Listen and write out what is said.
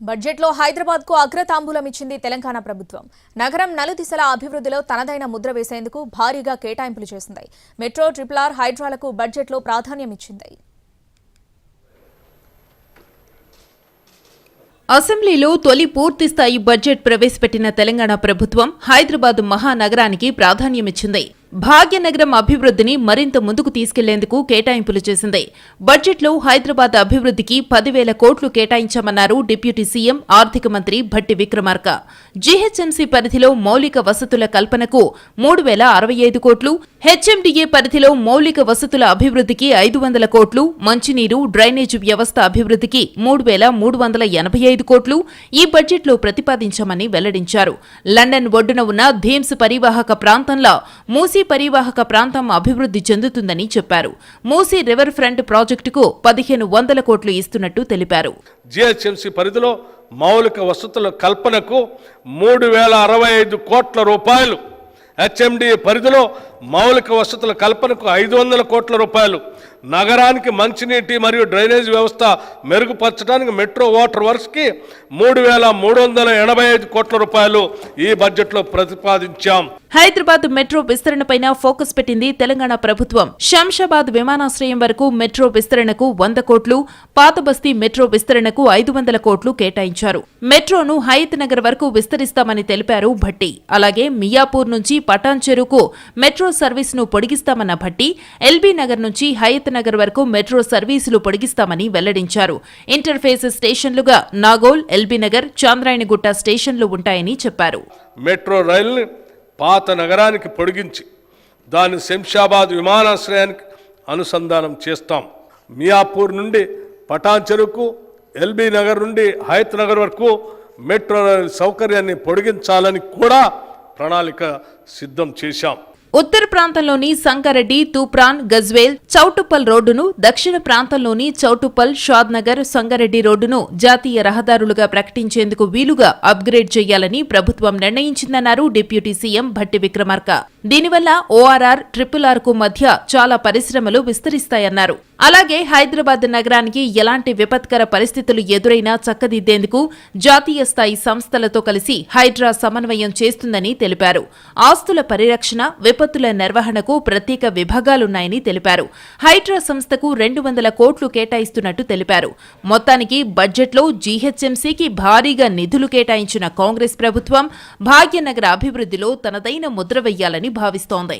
బడ్జెట్లో హైదరాబాద్ కు అగ్రతాంబూలం ఇచ్చింది తెలంగాణ ప్రభుత్వం. నగరం నలుదిశల అభివృద్ధిలో తనదైన ముద్ర వేసేందుకు భారీగా కేటాయింపులు చేసింది. మెట్రో, ట్రిపుల్ ఆర్, హైడ్రాలకు బడ్జెట్లో ప్రాధాన్యం ఇచ్చింది. అసెంబ్లీలో తొలి పూర్తిస్థాయి బడ్జెట్ ప్రవేశపెట్టిన తెలంగాణ ప్రభుత్వం హైదరాబాద్ మహానగరానికి ప్రాధాన్యమిచ్చింది. భాగ్యనగరం అభివృద్ధిని మరింత ముందుకు తీసుకెళ్లేందుకు కేటాయింపులు చేసింది. బడ్జెట్లో హైదరాబాద్ అభివృద్ధికి 10,000 కోట్లు కేటాయించామన్నారు డిప్యూటీ సీఎం ఆర్థిక మంత్రి భట్టి విక్రమార్క. జీహెచ్ఎంసీ పరిధిలో మౌలిక వసతుల కల్పనకు 3,065 కోట్లు, హెచ్ఎండీఏ పరిధిలో మౌలిక వసతుల అభివృద్ధికి 500 కోట్లు, మంచినీరు, డ్రైనేజీ వ్యవస్థ అభివృద్ధికి 3,385 కోట్లు ఈ బడ్జెట్లో ప్రతిపాదించామని వెల్లడించారు. లండన్ ఒడ్డున ఉన్న థేమ్స్ పరివాహక ప్రాంతంలో మూసీ పరివాహక ప్రాంతం అభివృద్ధి చెందుతుందని చెప్పారు. మూసీ రివర్ ఫ్రంట్ ప్రాజెక్టుకు 1,500 కోట్లు ఇస్తున్నట్టు తెలిపారు. జీహెచ్ఎంసీ పరిధిలో మౌలిక వసతుల కల్పనకు 3,065 కోట్ల రూపాయలు, హెచ్ఎండి పరిధిలో మౌలిక వసతుల కల్పనకు 500 కోట్ల రూపాయలు, నగరానికి మంచినీటి మరియు డ్రైనేజ్ వ్యవస్థ మెరుగుపరచడానికి మెట్రో వాటర్ వర్క్స్కి 3,385 కోట్ల రూపాయలు ఈ బడ్జెట్లో ప్రతిపాదించాం. హైదరాబాద్ మెట్రో విస్తరణపైన ఫోకస్ పెట్టింది తెలంగాణ ప్రభుత్వం. శంషాబాద్ విమానాశ్రయం వరకు మెట్రో విస్తరణకు 100 కోట్లు, పాత బస్తీ మెట్రో విస్తరణకు 500 కోట్లు కేటాయించారు. మెట్రోను హయత్ నగర్ వరకు విస్తరిస్తామని తెలిపారు భట్టి. అలాగే మియాపూర్ నుంచి పటాన్ చెరువుకు మెట్రో సర్వీసును పొడిగిస్తామన్న భట్టి, ఎల్బీ నగర్ నుంచి హయత్ నగర్ వరకు మెట్రో సర్వీసులు పొడిగిస్తామని వెల్లడించారు. ఇంటర్ఫేస్ స్టేషన్లుగా నాగోల్, ఎల్బీ నగర్, చాంద్రాయణగుట్ట స్టేషన్లు ఉంటాయని చెప్పారు. మెట్రో రైలుని పాత నగరానికి పొడిగించి దాన్ని శంషాబాద్ విమానాశ్రయానికి అనుసంధానం చేస్తాం. మియాపూర్ నుండి పటాన్ చెరువుకు, ఎల్బీ నగర్ నుండి హయత్ నగర్ వరకు మెట్రో రైలు సౌకర్యాన్ని పొడిగించాలని కూడా ప్రణాళిక సిద్ధం చేశాం. ఉత్తర ప్రాంతంలోని సంగారెడ్డి, తూప్రాన్, గజ్వేల్, చౌటుప్పల్ రోడ్డును, దక్షిణ ప్రాంతంలోని చౌటుప్పల్, షాద్నగర్, సంగారెడ్డి రోడ్డును జాతీయ రహదారులుగా ప్రకటించేందుకు వీలుగా అప్గ్రేడ్ చేయాలని ప్రభుత్వం నిర్ణయించిందన్నారు డిప్యూటీ సీఎం భట్టి విక్రమార్క. దీనివల్ల ఓఆర్ఆర్, ట్రిపుల్ ఆర్ కు మధ్య చాలా పరిశ్రమలు విస్తరిస్తాయన్నారు. అలాగే హైదరాబాద్ నగరానికి ఎలాంటి విపత్కర పరిస్థితులు ఎదురైనా చక్కదిద్దేందుకు జాతీయ స్థాయి సంస్థలతో కలిసి హైడ్రా సమన్వయం చేస్తుందని తెలిపారు. ఆస్తుల పరిరక్షణ, విపత్తుల నిర్వహణకు ప్రత్యేక విభాగాలున్నాయని తెలిపారు. హైడ్రా సంస్థకు 200 కోట్లు కేటాయిస్తున్నట్టు తెలిపారు. మొత్తానికి బడ్జెట్లో జీహెచ్ఎంసీకి భారీగా నిధులు కేటాయించిన కాంగ్రెస్ ప్రభుత్వం భాగ్యనగర అభివృద్ధిలో తనదైన ముద్ర వెయ్యాలని భావిస్తోంది.